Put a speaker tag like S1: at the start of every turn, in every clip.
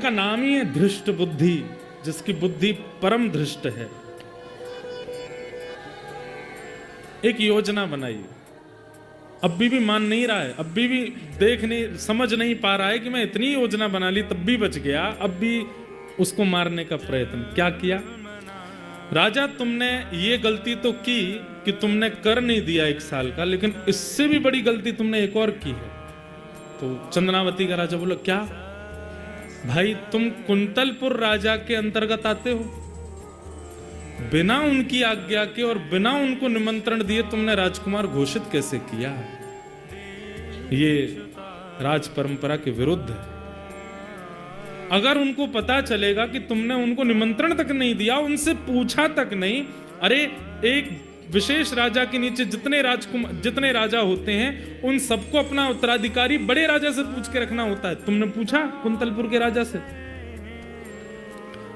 S1: इनका नाम ही है धृष्ट बुद्धि, जिसकी बुद्धि परम धृष्ट है। एक योजना बनाई, अब भी मान नहीं रहा है, अब भी देख नहीं, समझ नहीं पा रहा है कि मैं इतनी योजना बना ली तब भी बच गया, अब भी उसको मारने का प्रयत्न। क्या किया? राजा तुमने ये गलती तो की कि तुमने कर नहीं दिया 1 साल का, लेकिन इससे भी बड़ी गलती तुमने एक और की है। तो चंद्रावती का राजा बोला, क्या भाई, तुम कुंतलपुर राजा के अंतर्गत आते हो, बिना उनकी आज्ञा के और बिना उनको निमंत्रण दिए तुमने राजकुमार घोषित कैसे किया? ये राज परंपरा के विरुद्ध है। अगर उनको पता चलेगा कि तुमने उनको निमंत्रण तक नहीं दिया, उनसे पूछा तक नहीं, अरे एक विशेष राजा के नीचे जितने राजा होते हैं उन सबको अपना उत्तराधिकारी बड़े राजा से पूछ के रखना होता है, तुमने पूछा कुंतलपुर के राजा से?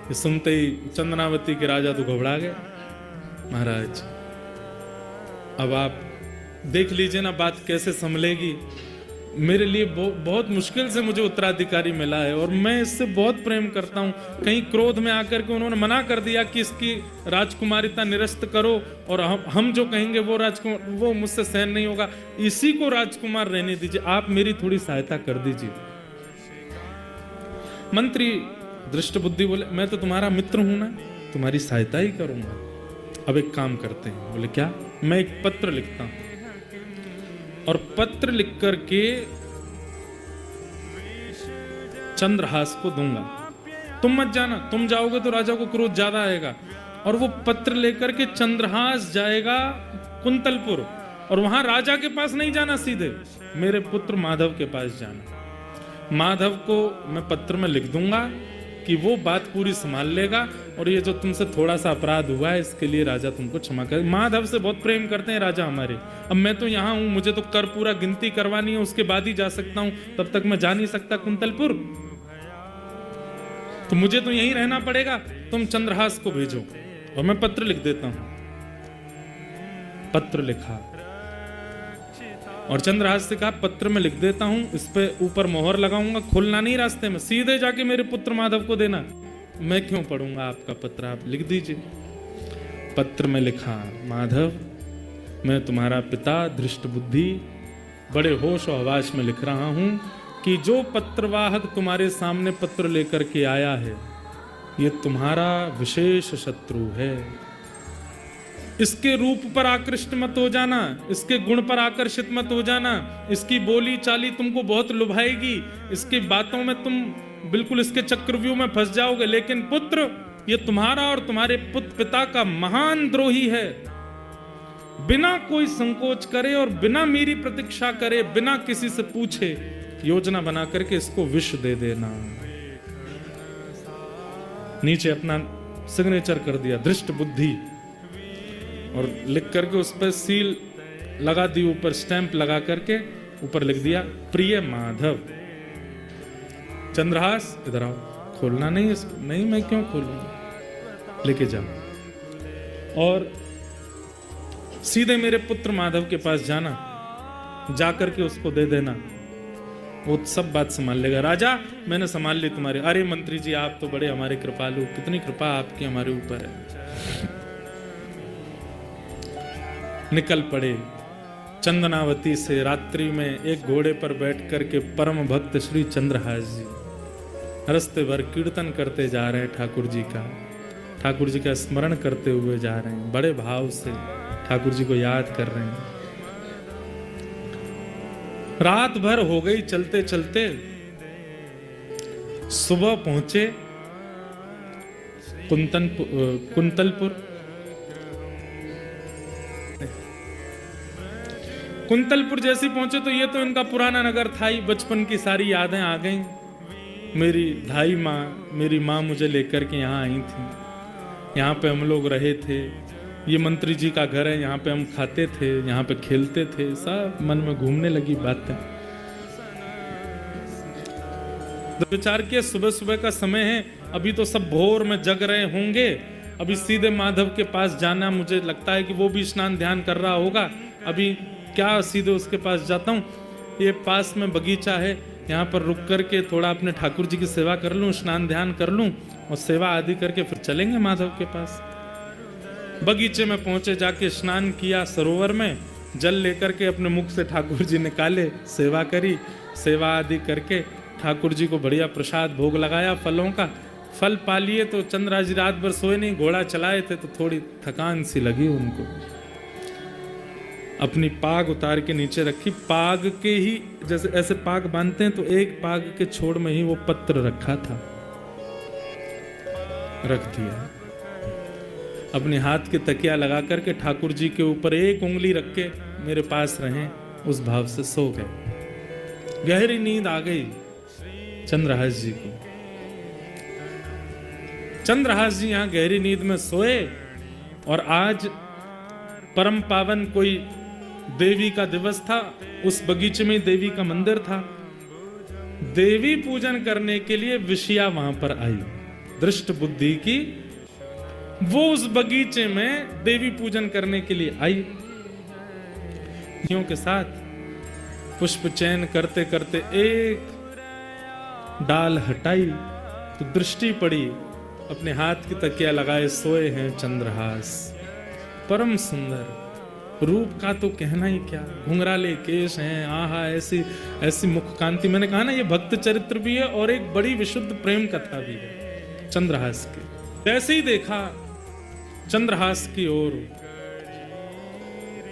S1: ये सुनते ही चंद्रावती के राजा तो घबरा गए। महाराज अब आप देख लीजिए ना बात कैसे संभलेगी। मेरे लिए बहुत मुश्किल से मुझे उत्तराधिकारी मिला है और मैं इससे बहुत प्रेम करता हूं। कहीं क्रोध में आकर के उन्होंने मना कर दिया कि इसकी राजकुमारिता निरस्त करो और हम जो कहेंगे वो राजकुमार, वो मुझसे सहन नहीं होगा, इसी को राजकुमार रहने दीजिए, आप मेरी थोड़ी सहायता कर दीजिए। मंत्री दृष्ट बुद्धि बोले, मैं तो तुम्हारा मित्र हूं ना, तुम्हारी सहायता ही करूंगा। अब एक काम करते हैं। बोले क्या? मैं एक पत्र लिखता हूं और पत्र लिख करके चंद्रहास को दूंगा, तुम मत जाना, तुम जाओगे तो राजा को क्रोध ज्यादा आएगा। और वो पत्र लेकर के चंद्रहास जाएगा कुंतलपुर, और वहां राजा के पास नहीं जाना, सीधे मेरे पुत्र माधव के पास जाना। माधव को मैं पत्र में लिख दूंगा कि वो बात पूरी संभाल लेगा, और ये जो तुमसे थोड़ा सा अपराध हुआ है इसके लिए राजा तुमको क्षमा करे। माधव से बहुत प्रेम करते हैं राजा हमारे। अब मैं तो यहाँ हूं, मुझे तो कर पूरा गिनती करवानी है, उसके बाद ही जा सकता हूं, तब तक मैं जा नहीं सकता कुंतलपुर, तो मुझे तो यहीं रहना पड़ेगा। तुम चंद्रहास को भेजो और मैं पत्र लिख देता हूं। पत्र लिखा और चंद्रहास से कहा, पत्र में लिख देता हूं, इस पे ऊपर मोहर लगाऊंगा, खुलना नहीं रास्ते में, सीधे जाके मेरे पुत्र माधव को देना। मैं क्यों पढ़ूंगा आपका पत्र, आप लिख दीजिए। पत्र में लिखा, माधव मैं तुम्हारा पिता धृष्ट बुद्धि बड़े होश और हवास में लिख रहा हूं कि जो पत्रवाहक तुम्हारे सामने पत्र लेकर के आया है ये तुम्हारा विशेष शत्रु है। इसके रूप पर आकृष्ट मत हो जाना, इसके गुण पर आकर्षित मत हो जाना, इसकी बोली चाली तुमको बहुत लुभाएगी, इसकी बातों में तुम बिल्कुल इसके चक्रव्यूह में फंस जाओगे। लेकिन पुत्र, ये तुम्हारा और तुम्हारे पिता का महान द्रोही है। बिना कोई संकोच करे और बिना मेरी प्रतीक्षा करे, बिना किसी से पूछे योजना बना करके इसको विष दे देना। नीचे अपना सिग्नेचर कर दिया धृष्ट बुद्धि, और लिख करके उस पर सील लगा दी, ऊपर स्टैंप लगा करके ऊपर लिख दिया, प्रिय माधव। चंद्रहास इधर आओ, खोलना नहीं इसको। नहीं, मैं क्यों खोलूंगा, लेके जाओ और सीधे मेरे पुत्र माधव के पास जाना, जाकर के उसको दे देना, वो सब बात संभाल लेगा। राजा मैंने संभाल ली तुम्हारे। अरे मंत्री जी, आप तो बड़े हमारे कृपालु, कितनी कृपा आपकी हमारे ऊपर है। निकल पड़े चंदनावती से। रात्रि में एक घोड़े पर बैठ करके परम भक्त श्री चंद्रहास जी रस्ते भर कीर्तन करते जा रहे हैं, ठाकुर जी का स्मरण करते हुए जा रहे हैं, बड़े भाव से ठाकुर जी को याद कर रहे हैं। रात भर हो गई चलते चलते, सुबह पहुंचे कुंतलपुर। कुंतलपुर जैसे पहुंचे तो ये तो इनका पुराना नगर था ही, बचपन की सारी यादें आ गईं। मेरी धाई माँ, मेरी माँ मुझे लेकर के यहाँ आई थी, यहाँ पे हम लोग रहे थे, ये मंत्री जी का घर है, यहाँ पे हम खाते थे, यहाँ पे खेलते थे, सब मन में घूमने लगी बातें। तो विचार किया सुबह सुबह का समय है, अभी तो सब भोर में जग रहे होंगे, अभी सीधे माधव के पास जाना, मुझे लगता है कि वो भी स्नान ध्यान कर रहा होगा, अभी क्या सीधे उसके पास जाता हूँ। ये पास में बगीचा है, यहाँ पर रुक करके थोड़ा अपने ठाकुर जी की सेवा कर लूं, स्नान ध्यान कर लूं और सेवा आदि करके फिर चलेंगे माधव के पास। बगीचे में पहुंचे, जाके स्नान किया, सरोवर में जल लेकर के अपने मुख से ठाकुर जी निकाले, सेवा करी, सेवा आदि करके ठाकुर जी को बढ़िया प्रसाद भोग लगाया फलों का। फल पा लिए तो चंद्रहास जी रात भर सोए नहीं, घोड़ा चलाए थे तो थोड़ी थकान सी लगी उनको। अपनी पाग उतार के नीचे रखी, पाग के ही जैसे ऐसे पाग बांधते हैं तो एक पाग के छोड़ में ही वो पत्र रखा था, रख दिया। अपने हाथ के तकिया लगा करके ठाकुर जी के ऊपर एक उंगली रख के मेरे पास रहें, उस भाव से सो गए। गहरी नींद आ गई चंद्रहास जी को। चंद्रहास जी यहां गहरी नींद में सोए और आज परम पावन कोई देवी का दिवस था। उस बगीचे में देवी का मंदिर था। देवी पूजन करने के लिए विषया वहां पर आई, दृष्ट बुद्धि की। वो उस बगीचे में देवी पूजन करने के लिए आई, के साथ पुष्प चयन करते करते एक डाल हटाई तो दृष्टि पड़ी, अपने हाथ की तकिया लगाए सोए हैं चंद्रहास। परम सुंदर रूप का तो कहना ही क्या, घुंघराले केश हैं, आहा ऐसी ऐसी मुख कांति। मैंने कहा ना ये भक्त चरित्र भी है और एक बड़ी विशुद्ध प्रेम कथा भी है चंद्रहास की। जैसे ही देखा चंद्रहास की ओर,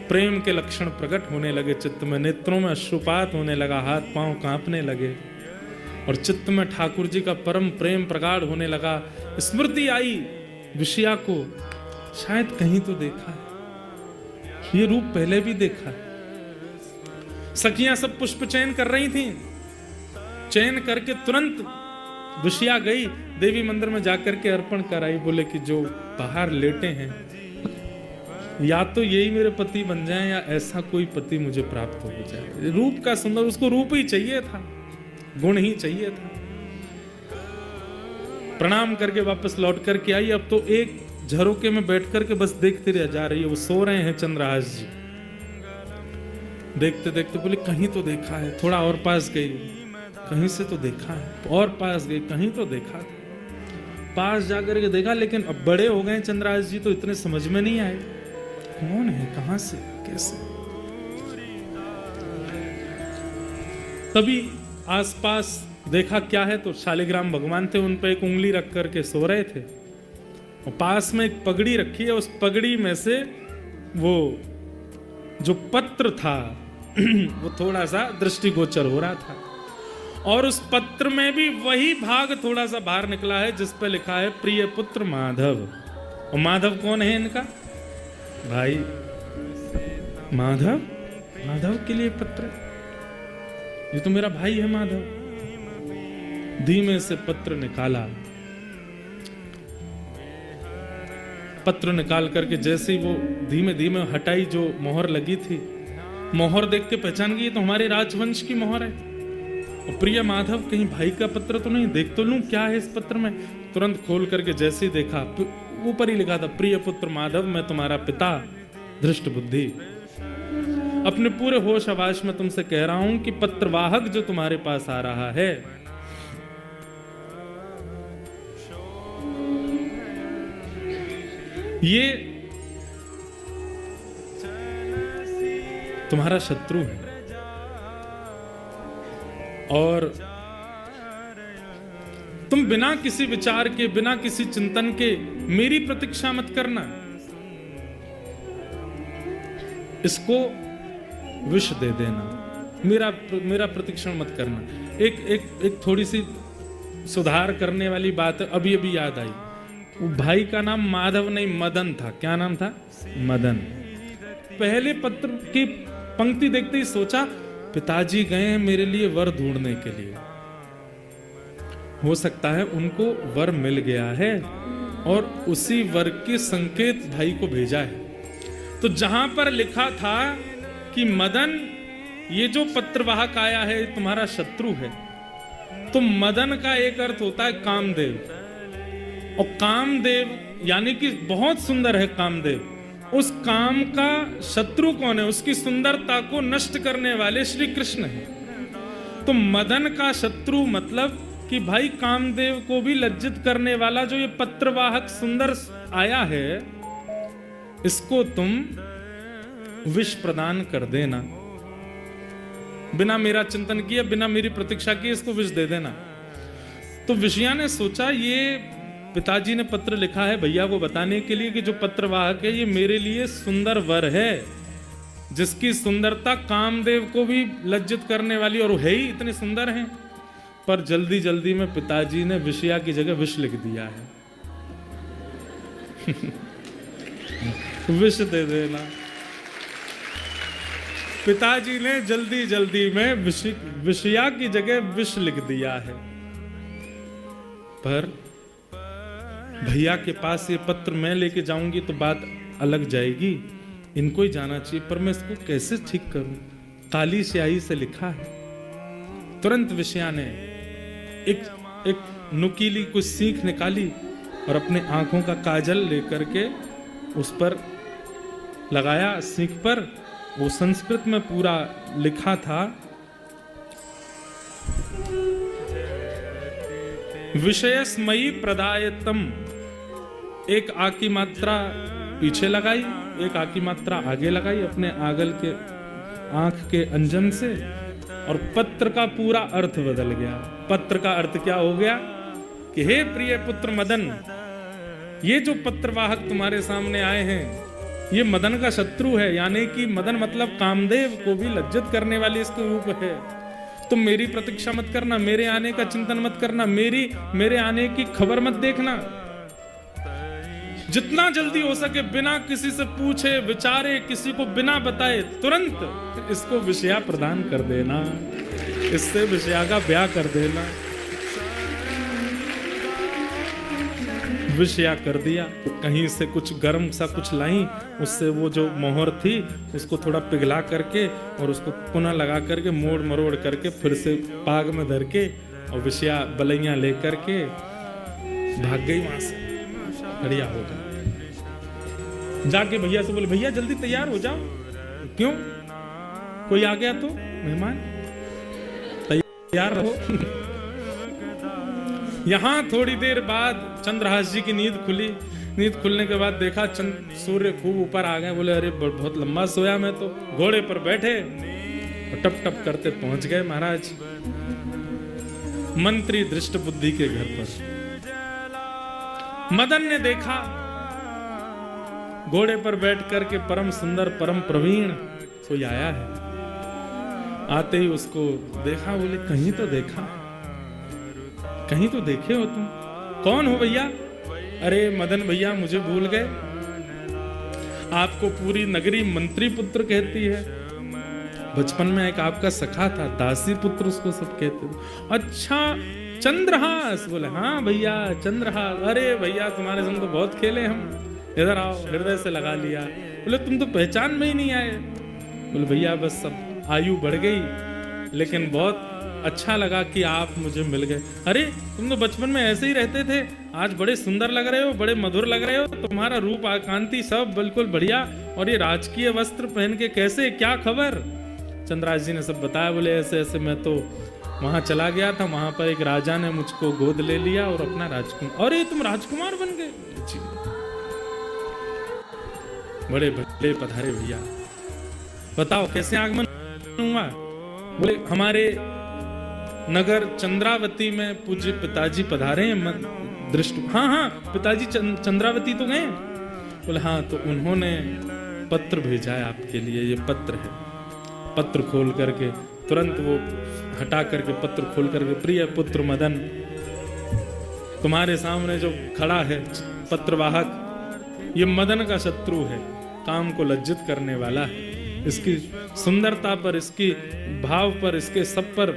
S1: प्रेम के लक्षण प्रकट होने लगे चित्त में, नेत्रों में अश्रुपात होने लगा, हाथ पांव कांपने लगे और चित्त में ठाकुर जी का परम प्रेम प्रगाढ़ होने लगा। स्मृति आई विषया को, शायद कहीं तो देखा है ये रूप, पहले भी देखा है। सखियां सब पुष्प चयन कर रही थीं, चयन करके तुरंत विषया गई देवी मंदिर में जाकर के अर्पण कराई। बोले कि जो बाहर लेटे हैं या तो यही मेरे पति बन जाएं या ऐसा कोई पति मुझे प्राप्त हो जाए। रूप का सुंदर, उसको रूप ही चाहिए था, गुण ही चाहिए था। प्रणाम करके वापस लौट करके आई। अब तो एक झरोके में बैठ करके बस देखते रह जा रही है। वो सो रहे हैं चंद्रहास जी। देखते देखते बोले कहीं तो देखा है। थोड़ा और पास गई, कहीं से तो देखा है। और पास गई, कहीं तो देखा था। पास जाकर के देखा, लेकिन अब बड़े हो गए चंद्रहास जी तो इतने समझ में नहीं आए कौन है, कहां से, कैसे। तभी आसपास देखा क्या है तो शालिग्राम भगवान थे, उन पर एक उंगली रख करके सो रहे थे और पास में एक पगड़ी रखी है। उस पगड़ी में से वो जो पत्र था वो थोड़ा सा दृष्टिगोचर हो रहा था और उस पत्र में भी वही भाग थोड़ा सा बाहर निकला है जिस पर लिखा है प्रिय पुत्र माधव। और माधव कौन है इनका भाई? माधव, माधव के लिए पत्र, ये तो मेरा भाई है माधव। धीमे से पत्र निकाला, पत्र निकाल करके जैसे ही वो धीमे धीमे हटाई, जो मोहर लगी थी, मोहर देख के पहचान गई तो हमारे राजवंश की मोहर है। और प्रिय माधव, कहीं भाई का पत्र तो नहीं, देख तो लूं क्या है इस पत्र में। तुरंत खोल करके जैसे ही देखा, ऊपर ही लिखा था प्रिय पुत्र माधव, मैं तुम्हारा पिता धृष्ट बुद्धि। अपने पूरे होश आवाज में तुमसे कह रहा हूं कि पत्रवाहक जो तुम्हारे पास आ रहा है, ये तुम्हारा शत्रु है और तुम बिना किसी विचार के, बिना किसी चिंतन के मेरी प्रतीक्षा मत करना, इसको विष दे देना, मेरा प्रतीक्षण मत करना। एक थोड़ी सी सुधार करने वाली बात अभी अभी याद आई। वो भाई का नाम माधव नहीं मदन था। क्या नाम था? मदन। पहले पत्र की पंक्ति देखते ही सोचा पिताजी गए हैं मेरे लिए वर ढूंढने के लिए, हो सकता है उनको वर मिल गया है और उसी वर के संकेत भाई को भेजा है। तो जहां पर लिखा था कि मदन, ये जो पत्रवाहक आया है तुम्हारा शत्रु है, तो मदन का एक अर्थ होता है कामदेव, और कामदेव यानी कि बहुत सुंदर है कामदेव। उस काम का शत्रु कौन है? उसकी सुंदरता को नष्ट करने वाले श्री कृष्ण हैं। तो मदन का शत्रु मतलब कि भाई कामदेव को भी लज्जित करने वाला जो ये पत्रवाहक सुंदर आया है, इसको तुम विष प्रदान कर देना, बिना मेरा चिंतन किए, बिना मेरी प्रतीक्षा किए इसको विष दे देना। तो विषया ने सोचा, ये पिताजी ने पत्र लिखा है भैया को बताने के लिए कि जो पत्रवाहक है ये मेरे लिए सुंदर वर है, जिसकी सुंदरता कामदेव को भी लज्जित करने वाली, और है ही इतने सुंदर हैं। पर जल्दी जल्दी में पिताजी ने विषया की जगह विष लिख दिया है। विष दे देना। पिताजी ने जल्दी जल्दी में विषया की जगह विष लिख दिया है। पर भैया के पास ये पत्र मैं लेके जाऊंगी तो बात अलग जाएगी, इनको ही जाना चाहिए, पर मैं इसको कैसे ठीक करूं? काली स्याही से लिखा है। तुरंत विषया ने एक नुकीली कुछ सीख निकाली और अपने आंखों का काजल लेकर के उस पर लगाया, सीख पर। वो संस्कृत में पूरा लिखा था, विषयस्मयी प्रदायतम। एक आ की मात्रा पीछे लगाई, एक आ की मात्रा आगे लगाई अपने आगल के आंख के अंजन से, और पत्र का पूरा अर्थ बदल गया। पत्र का अर्थ क्या हो गया कि हे प्रिय पुत्र मदन, ये जो पत्रवाहक तुम्हारे सामने आए हैं ये मदन का शत्रु है, यानी कि मदन मतलब कामदेव को भी लज्जित करने वाली इसके रूप है। तुम मेरी प्रतीक्षा मत करना, मेरे आने का चिंतन मत करना, मेरे आने की खबर मत देखना। जितना जल्दी हो सके बिना किसी से पूछे विचारे, किसी को बिना बताए तुरंत इसको विषया प्रदान कर देना, इससे विषया का ब्याह कर देना। विषया कर दिया। कहीं से कुछ गर्म सा कुछ लाई, उससे वो जो मोहर थी उसको थोड़ा पिघला करके और उसको पुनः लगा करके मोड़ मरोड़ करके फिर से पाग में धर के, और विषया बलैया लेकर के भाग गई वहां से। बढ़िया होगा। जाके भैया से बोले, भैया जल्दी तैयार हो जाओ। क्यों? कोई आ गया तो मेहमान, तैयार रहो। यहां थोड़ी देर बाद चंद्रहास जी की नींद खुली। नींद खुलने के बाद देखा सूर्य खूब ऊपर आ गए। बोले, अरे बहुत लंबा सोया मैं तो। घोड़े पर बैठे और टप टप करते पहुंच गए महाराज मंत्री दृष्ट बुद्धि के घर पर। मदन ने देखा घोड़े पर बैठ करके परम सुंदर परम प्रवीण कोई आया है। आते ही उसको देखा, बोले कहीं तो देखा, कहीं तो देखे हो तुम। कौन हो भैया? अरे मदन भैया, मुझे भूल गए। आपको पूरी नगरी मंत्री पुत्र कहती है। बचपन में एक आपका सखा था, दासी पुत्र उसको सब कहते थे। अच्छा, चंद्रहास? बोले हाँ भैया चंद्रहास। अरे भैया तुम्हारे संग तो बहुत खेले हम, इधर आओ। हृदय से लगा लिया। बोले तुम तो पहचान में ही नहीं आए। बोले भैया बस सब आयु बढ़ गई, लेकिन बहुत अच्छा लगा कि आप मुझे मिल गए। अरे तुम तो बचपन में ऐसे ही रहते थे, आज बड़े सुंदर लग रहे हो, बड़े मधुर लग रहे हो। तुम्हारा रूप कांति सब बिल्कुल बढ़िया, और ये राजकीय वस्त्र पहन के कैसे, क्या खबर? चंद्रहास जी ने सब बताया। बोले ऐसे ऐसे मैं तो वहां चला गया था, वहां पर एक राजा ने मुझको गोद ले लिया और अपना राजकुमार। अरे तुम राजकुमार बन गए? बड़े बड़े पधारे भैया, बताओ कैसे आगमन हुआ? बोले हमारे नगर चंद्रावती में पूज्य पिताजी पधारे हैं दृष्ट। हाँ हाँ पिताजी चंद्रावती तो गए। बोले हाँ, तो उन्होंने पत्र भेजा है आपके लिए, ये पत्र है। पत्र खोल करके तुरंत वो हटा करके पत्र खोल करके, प्रिय पुत्र मदन, तुम्हारे सामने जो खड़ा है पत्रवाहक, ये मदन का शत्रु है, काम को लज्जित करने वाला है। इसकी सुंदरता पर, इसकी भाव पर, इसके सब पर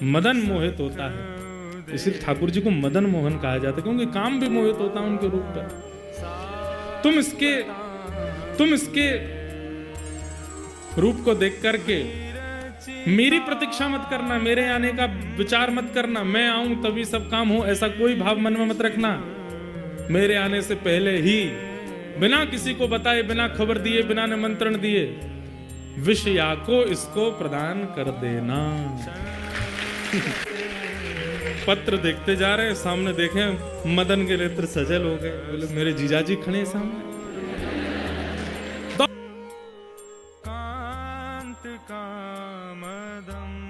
S1: मदन मोहित होता है। इसलिए ठाकुर जी को मदन मोहन कहा जाता है, क्योंकि काम भी मोहित होता है उनके रूप पर। तुम इसके रूप को देख करके मेरी प्रतीक्षा मत करना, मेरे आने का विचार मत करना, मैं आऊं तभी सब काम हो, ऐसा कोई भाव मन में मत रखना। मेरे आने से पहले ही बिना किसी को बताए, बिना खबर दिए, बिना निमंत्रण दिए विषया को इसको प्रदान कर देना। पत्र देखते जा रहे हैं, सामने देखे मदन के नेत्र सजल हो गए। बोले मेरे जीजाजी खड़े हैं सामने। कांत कामदम